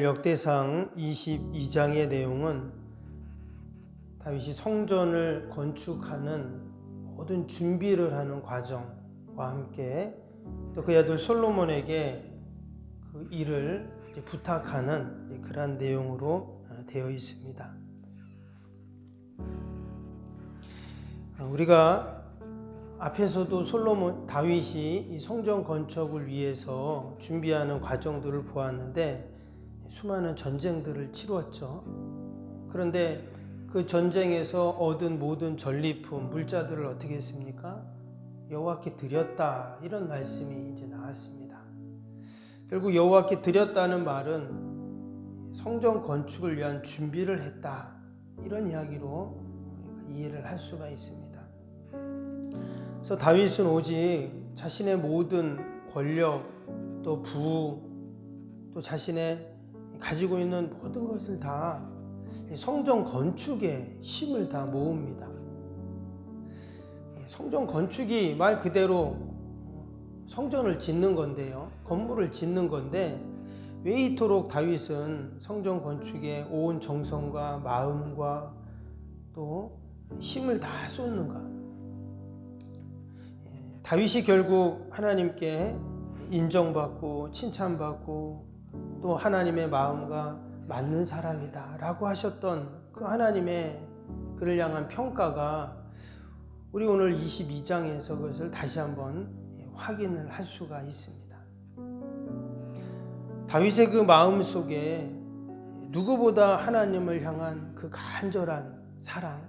역대상 22장의 내용은 다윗이 성전을 건축하는 모든 준비를 하는 과정과 함께 또 그의 아들 솔로몬에게 그 일을 부탁하는 그러한 내용으로 되어 있습니다. 우리가 앞에서도 다윗이 이 성전 건축을 위해서 준비하는 과정들을 보았는데 수많은 전쟁들을 치루었죠. 그런데 그 전쟁에서 얻은 모든 전리품, 물자들을 어떻게 했습니까? 여호와께 드렸다, 이런 말씀이 이제 나왔습니다. 결국 여호와께 드렸다는 말은 성전 건축을 위한 준비를 했다, 이런 이야기로 이해를 할 수가 있습니다. 그래서 다윗은 오직 자신의 모든 권력, 또 부우, 또 자신의 가지고 있는 모든 것을 다 성전 건축에 힘을 다 모읍니다. 성전 건축이 말 그대로 성전을 짓는 건데요, 건물을 짓는 건데 왜 이토록 다윗은 성전 건축에 온 정성과 마음과 또 힘을 다 쏟는가? 다윗이 결국 하나님께 인정받고 칭찬받고 또 하나님의 마음과 맞는 사람이다 라고 하셨던 그 하나님의 그를 향한 평가가 우리 오늘 22장에서 그것을 다시 한번 확인을 할 수가 있습니다. 다윗의 그 마음 속에 누구보다 하나님을 향한 그 간절한 사랑,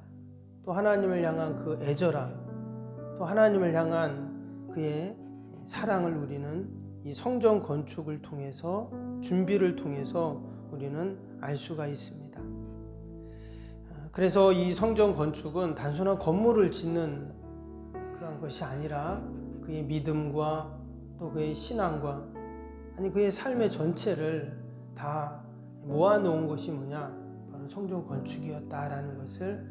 또 하나님을 향한 그 애절함, 또 하나님을 향한 그의 사랑을 우리는 이 성전 건축을 통해서, 준비를 통해서 우리는 알 수가 있습니다. 그래서 이 성전 건축은 단순한 건물을 짓는 그런 것이 아니라 그의 믿음과 또 그의 신앙과 그의 삶의 전체를 다 모아놓은 것이 뭐냐? 바로 성전 건축이었다라는 것을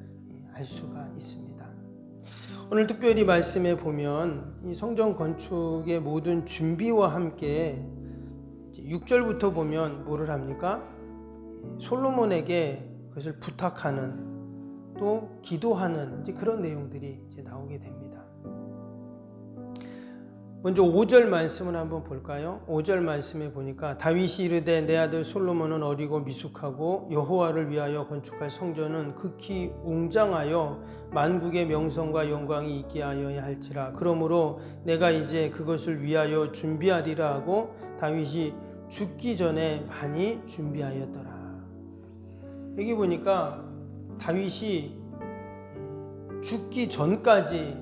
알 수가 있습니다. 오늘 특별히 말씀에 보면 이 성전 건축의 모든 준비와 함께 6절부터 보면 뭐를 합니까? 솔로몬에게 그것을 부탁하는, 또 기도하는 그런 내용들이 이제 나오게 됩니다. 먼저 5절 말씀을 한번 볼까요? 5절 말씀에 보니까 다윗이 이르되 내 아들 솔로몬은 어리고 미숙하고 여호와를 위하여 건축할 성전은 극히 웅장하여 만국의 명성과 영광이 있게 하여야 할지라. 그러므로 내가 이제 그것을 위하여 준비하리라 하고 다윗이 죽기 전에 많이 준비하였더라. 여기 보니까 다윗이 죽기 전까지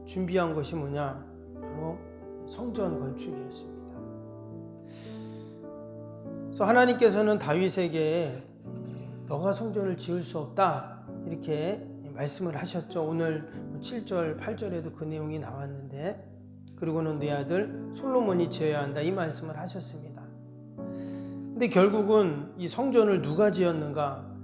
준비한 것이 뭐냐? 바로 성전 건축이었습니다. 그래서 하나님께서는 다윗에게 너가 성전을 지을 수 없다, 이렇게 말씀을 하셨죠. 오늘 7절, 8절에도 그 내용이 나왔는데, 그리고는 네 아들 솔로몬이 지어야 한다, 이 말씀을 하셨습니다. 근데 결국은 이 성전을 누가 지었는가?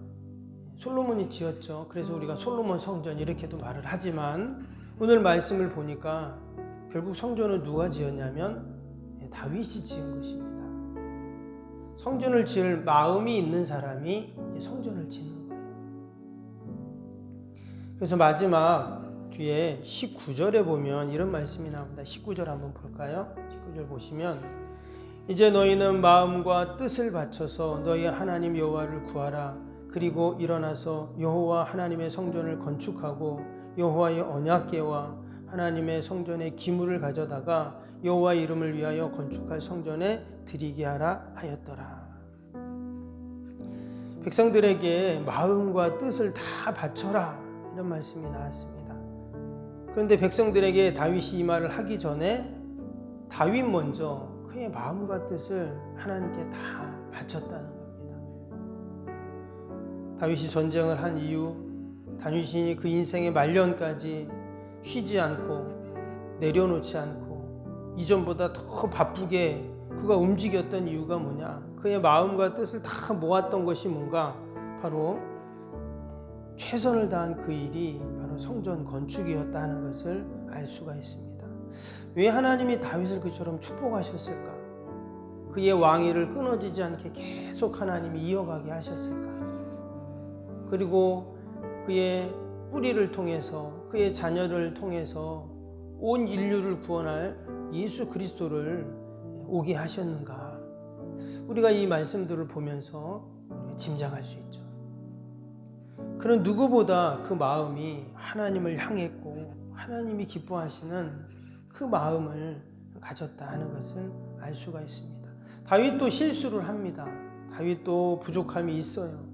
솔로몬이 지었죠. 그래서 우리가 솔로몬 성전 이렇게도 말을 하지만 오늘 말씀을 보니까 결국 성전을 누가 지었냐면 다윗이 지은 것입니다. 성전을 지을 마음이 있는 사람이 성전을 짓는 거예요. 그래서 마지막 뒤에 19절에 보면 이런 말씀이 나옵니다. 19절 한번 볼까요? 19절 보시면 이제 너희는 마음과 뜻을 바쳐서 너희 하나님 여호와를 구하라. 그리고 일어나서 여호와 하나님의 성전을 건축하고 여호와의 언약궤와 하나님의 성전에 기물을 가져다가 여호와의 이름을 위하여 건축할 성전에 드리게 하라 하였더라. 백성들에게 마음과 뜻을 다 바쳐라, 이런 말씀이 나왔습니다. 그런데 백성들에게 다윗이 이 말을 하기 전에 다윗 먼저 그의 마음과 뜻을 하나님께 다 바쳤다는 겁니다. 다윗이 전쟁을 한 이유, 다윗이 그 인생의 말년까지 쉬지 않고 내려놓지 않고 이전보다 더 바쁘게 그가 움직였던 이유가 뭐냐? 그의 마음과 뜻을 다 모았던 것이 뭔가? 바로 최선을 다한 그 일이 바로 성전 건축이었다는 것을 알 수가 있습니다. 왜 하나님이 다윗을 그처럼 축복하셨을까? 그의 왕위를 끊어지지 않게 계속 하나님이 이어가게 하셨을까? 그리고 그의 뿌리를 통해서, 그의 자녀를 통해서 온 인류를 구원할 예수 그리스도를 오게 하셨는가? 우리가 이 말씀들을 보면서 짐작할 수 있죠. 그는 누구보다 그 마음이 하나님을 향했고 하나님이 기뻐하시는 그 마음을 가졌다 하는 것을 알 수가 있습니다. 다윗도 실수를 합니다. 다윗도 부족함이 있어요.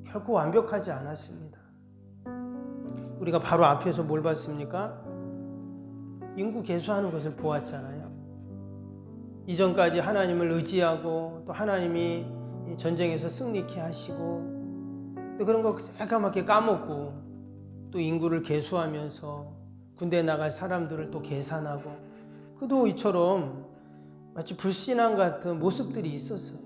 결코 완벽하지 않았습니다. 우리가 바로 앞에서 뭘 봤습니까? 인구 개수하는 것을 보았잖아요. 이전까지 하나님을 의지하고 또 하나님이 전쟁에서 승리케 하시고 또 그런 거 새까맣게 까먹고 또 인구를 개수하면서 군대에 나갈 사람들을 또 계산하고 그도 이처럼 마치 불신앙 같은 모습들이 있었어요.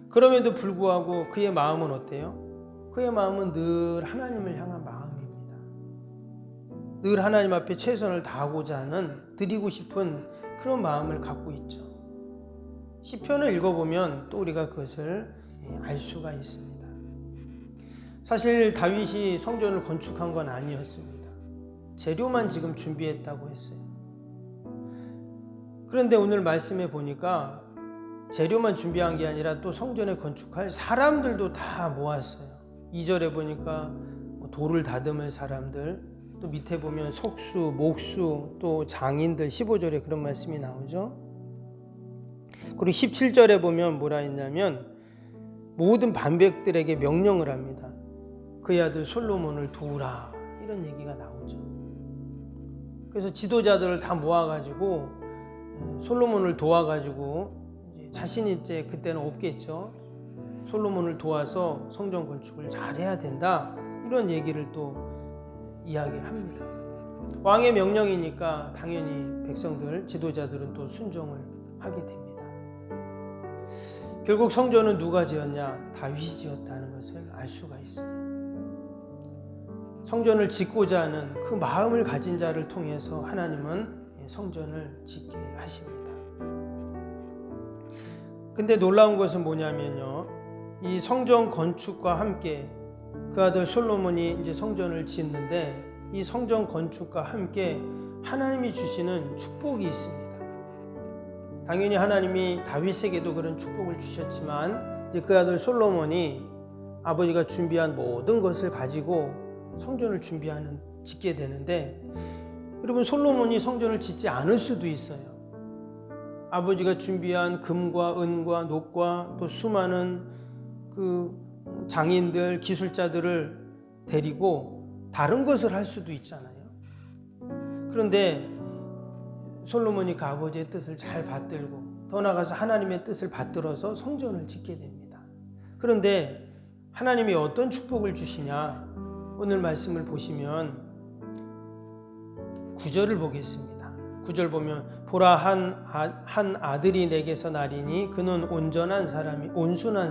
그럼에도 불구하고 그의 마음은 어때요? 그의 마음은 늘 하나님을 향한 마음입니다. 늘 하나님 앞에 최선을 다하고자 하는, 드리고 싶은 그런 마음을 갖고 있죠. 시편을 읽어보면 또 우리가 그것을 알 수가 있습니다. 사실 다윗이 성전을 건축한 건 아니었습니다. 재료만 지금 준비했다고 했어요. 그런데 오늘 말씀에 보니까 재료만 준비한 게 아니라 또 성전에 건축할 사람들도 다 모았어요. 2절에 보니까 돌을 다듬을 사람들, 또 밑에 보면 석수, 목수, 또 장인들, 15절에 그런 말씀이 나오죠. 그리고 17절에 보면 뭐라 했냐면 모든 반백들에게 명령을 합니다. 그의 아들 솔로몬을 도우라, 이런 얘기가 나오죠. 그래서 지도자들을 다 모아가지고 솔로몬을 도와가지고 자신이 이제 그때는 없겠죠. 솔로몬을 도와서 성전 건축을 잘해야 된다, 이런 얘기를 또 이야기를 합니다. 왕의 명령이니까 당연히 백성들, 지도자들은 또 순종을 하게 됩니다. 결국 성전은 누가 지었냐? 다윗이 지었다는 것을 알 수가 있어요. 성전을 짓고자 하는 그 마음을 가진 자를 통해서 하나님은 성전을 짓게 하십니다. 근데 놀라운 것은 뭐냐면요, 이 성전 건축과 함께 그 아들 솔로몬이 이제 성전을 짓는데 이 성전 건축과 함께 하나님이 주시는 축복이 있습니다. 당연히 하나님이 다윗에게도 그런 축복을 주셨지만 이제 그 아들 솔로몬이 아버지가 준비한 모든 것을 가지고 성전을 짓게 되는데, 여러분, 솔로몬이 성전을 짓지 않을 수도 있어요. 아버지가 준비한 금과 은과 녹과 또 수많은 그 장인들, 기술자들을 데리고 다른 것을 할 수도 있잖아요. 그런데 솔로몬이 그 아버지의 뜻을 잘 받들고 더 나아가서 하나님의 뜻을 받들어서 성전을 짓게 됩니다. 그런데 하나님이 어떤 축복을 주시냐? 오늘 말씀을 보시면 9절을 보겠습니다. 9절 보면 보라, 한 아들이 내게서 나리니 그는 온순한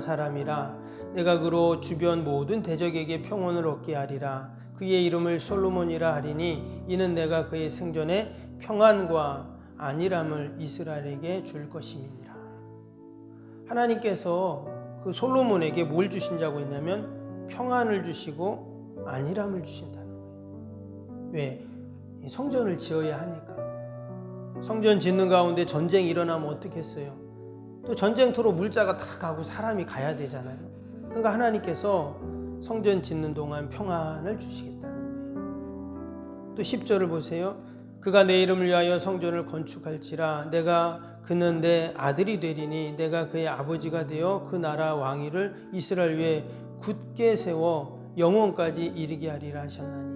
사람이라. 내가 그로 주변 모든 대적에게 평온을 얻게 하리라. 그의 이름을 솔로몬이라 하리니 이는 내가 그의 생전에 평안과 안일함을 이스라엘에게 줄 것임이니라. 하나님께서 그 솔로몬에게 뭘 주신다고 했냐면 평안을 주시고 안일함을 주신다는 거예요. 왜? 성전을 지어야 하니까. 성전 짓는 가운데 전쟁이 일어나면 어떻겠어요? 또 전쟁터로 물자가 다 가고 사람이 가야 되잖아요. 그러니까 하나님께서 성전 짓는 동안 평안을 주시겠다는 거예요. 또 10절을 보세요. 그가 내 이름을 위하여 성전을 건축할지라. 그는 내 아들이 되리니 내가 그의 아버지가 되어 그 나라 왕위를 이스라엘 위에 굳게 세워 영원까지 이르게 하리라 하셨나니.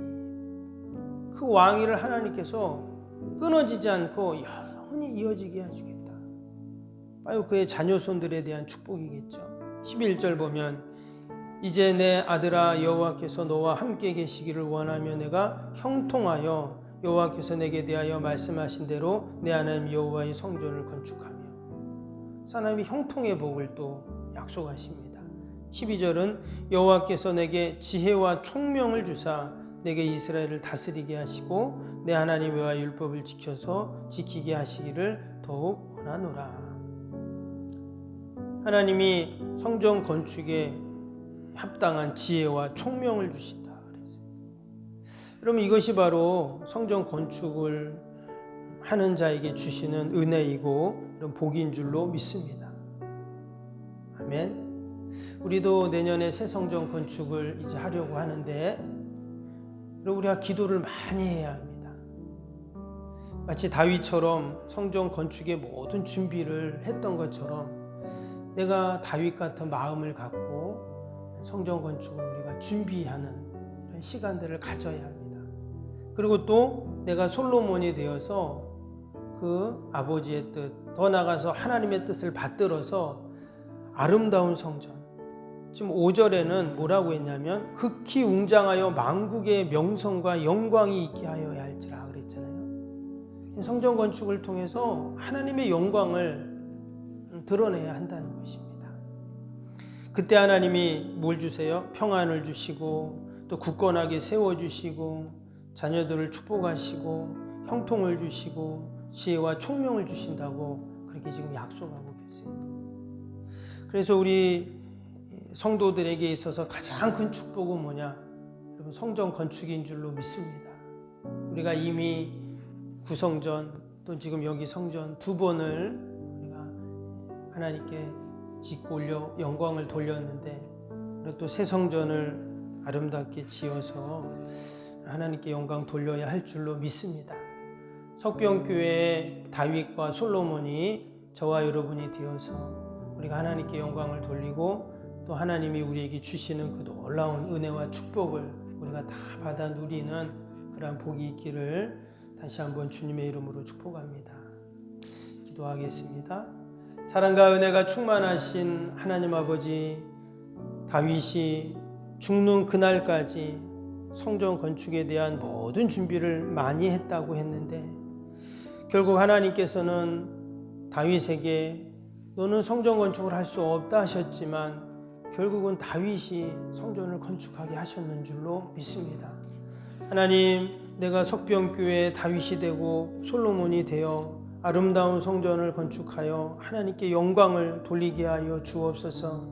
그 왕위를 하나님께서 끊어지지 않고 영원히 이어지게 해주겠다. 바로 그의 자녀손들에 대한 축복이겠죠. 11절 보면 이제 내 아들아, 여호와께서 너와 함께 계시기를 원하며 내가 형통하여 여호와께서 내게 대하여 말씀하신 대로 내 하나님 여호와의 성전을 건축하며. 하나님이 형통의 복을 또 약속하십니다. 12절은 여호와께서 내게 지혜와 총명을 주사 내게 이스라엘을 다스리게 하시고 내 하나님 여호와의 율법을 지켜서 지키게 하시기를 더욱 원하노라. 하나님이 성전 건축에 합당한 지혜와 총명을 주신다 그랬어요. 그럼 이것이 바로 성전 건축을 하는 자에게 주시는 은혜이고 이런 복인 줄로 믿습니다. 아멘. 우리도 내년에 새 성전 건축을 이제 하려고 하는데 우리가 기도를 많이 해야 합니다. 마치 다윗처럼 성전 건축의 모든 준비를 했던 것처럼 내가 다윗 같은 마음을 갖고 성전 건축을 우리가 준비하는 이런 시간들을 가져야 합니다. 그리고 또 내가 솔로몬이 되어서 그 아버지의 뜻, 더 나아가서 하나님의 뜻을 받들어서 아름다운 성전, 지금 5절에는 뭐라고 했냐면 극히 웅장하여 만국의 명성과 영광이 있게 하여야 할지라 그랬잖아요. 성전 건축을 통해서 하나님의 영광을 드러내야 한다는 것입니다. 그때 하나님이 뭘 주세요? 평안을 주시고 또 굳건하게 세워주시고 자녀들을 축복하시고 형통을 주시고 지혜와 총명을 주신다고 그렇게 지금 약속하고 계세요. 그래서 우리 성도들에게 있어서 가장 큰 축복은 뭐냐? 여러분, 성전 건축인 줄로 믿습니다. 우리가 이미 구성전 또 지금 여기 성전 2번을 우리가 하나님께 짓고 올려 영광을 돌렸는데 그리고 또 새 성전을 아름답게 지어서 하나님께 영광 돌려야 할 줄로 믿습니다. 석병교회의 다윗과 솔로몬이 저와 여러분이 되어서 우리가 하나님께 영광을 돌리고 또 하나님이 우리에게 주시는 그 놀라운 은혜와 축복을 우리가 다 받아 누리는 그러한 복이 있기를 다시 한번 주님의 이름으로 축복합니다. 기도하겠습니다. 사랑과 은혜가 충만하신 하나님 아버지, 다윗이 죽는 그날까지 성전 건축에 대한 모든 준비를 많이 했다고 했는데 결국 하나님께서는 다윗에게 너는 성전 건축을 할 수 없다 하셨지만 결국은 다윗이 성전을 건축하게 하셨는 줄로 믿습니다. 하나님, 내가 석병교회의 다윗이 되고 솔로몬이 되어 아름다운 성전을 건축하여 하나님께 영광을 돌리게 하여 주옵소서.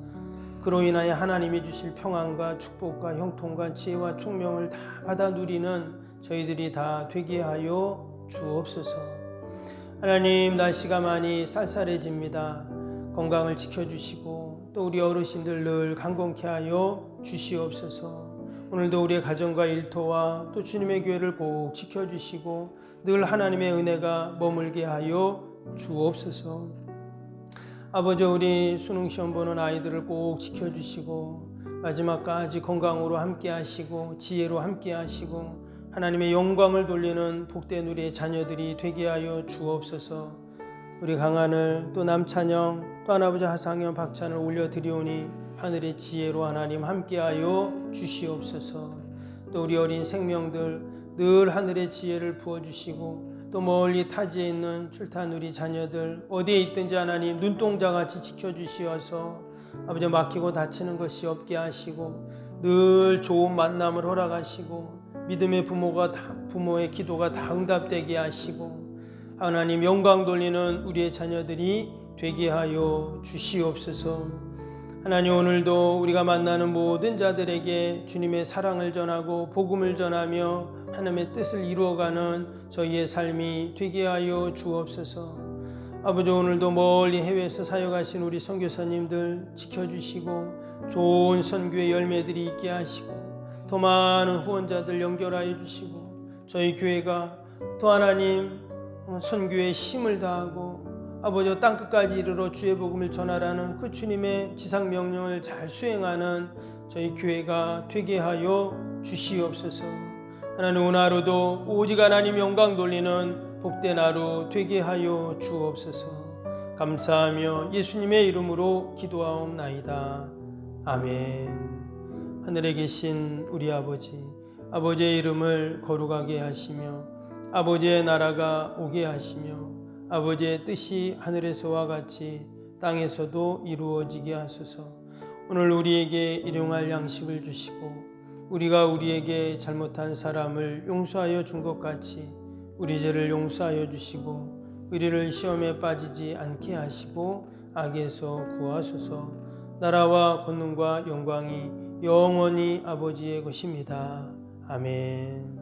그로 인하여 하나님이 주실 평안과 축복과 형통과 지혜와 총명을 다 받아 누리는 저희들이 다 되게 하여 주옵소서. 하나님, 날씨가 많이 쌀쌀해집니다. 건강을 지켜주시고 또 우리 어르신들 늘 강건케 하여 주시옵소서. 오늘도 우리의 가정과 일터와 또 주님의 교회를 꼭 지켜주시고 늘 하나님의 은혜가 머물게 하여 주옵소서. 아버지, 우리 수능시험 보는 아이들을 꼭 지켜주시고 마지막까지 건강으로 함께 하시고 지혜로 함께 하시고 하나님의 영광을 돌리는 복된 우리의 자녀들이 되게 하여 주옵소서. 우리 강하늘 또 남찬영 또 하나아버지 하상현 박찬을 올려드리오니 하늘의 지혜로 하나님 함께하여 주시옵소서. 또 우리 어린 생명들 늘 하늘의 지혜를 부어주시고 또 멀리 타지에 있는 출탄 우리 자녀들 어디에 있든지 하나님 눈동자같이 지켜주시어서 아버지 막히고 다치는 것이 없게 하시고 늘 좋은 만남을 허락하시고 믿음의 부모의 기도가 다 응답되게 하시고 하나님 영광 돌리는 우리의 자녀들이 되게 하여 주시옵소서. 하나님, 오늘도 우리가 만나는 모든 자들에게 주님의 사랑을 전하고 복음을 전하며 하나님의 뜻을 이루어가는 저희의 삶이 되게 하여 주옵소서. 아버지, 오늘도 멀리 해외에서 사역하신 우리 선교사님들 지켜주시고 좋은 선교의 열매들이 있게 하시고 더 많은 후원자들 연결하여 주시고 저희 교회가 또 하나님 선교에 힘을 다하고 아버지 땅끝까지 이르러 주의 복음을 전하라는 그 주님의 지상 명령을 잘 수행하는 저희 교회가 되게 하여 주시옵소서. 하나님, 오늘 하루도 오직 하나님 영광 돌리는 복된 하루 되게 하여 주옵소서. 감사하며 예수님의 이름으로 기도하옵나이다. 아멘. 하늘에 계신 우리 아버지, 아버지의 이름을 거룩하게 하시며 아버지의 나라가 오게 하시며 아버지의 뜻이 하늘에서와 같이 땅에서도 이루어지게 하소서. 오늘 우리에게 일용할 양식을 주시고 우리가 우리에게 잘못한 사람을 용서하여 준 것 같이 우리 죄를 용서하여 주시고 우리를 시험에 빠지지 않게 하시고 악에서 구하소서. 나라와 권능과 영광이 영원히 아버지의 것입니다. 아멘.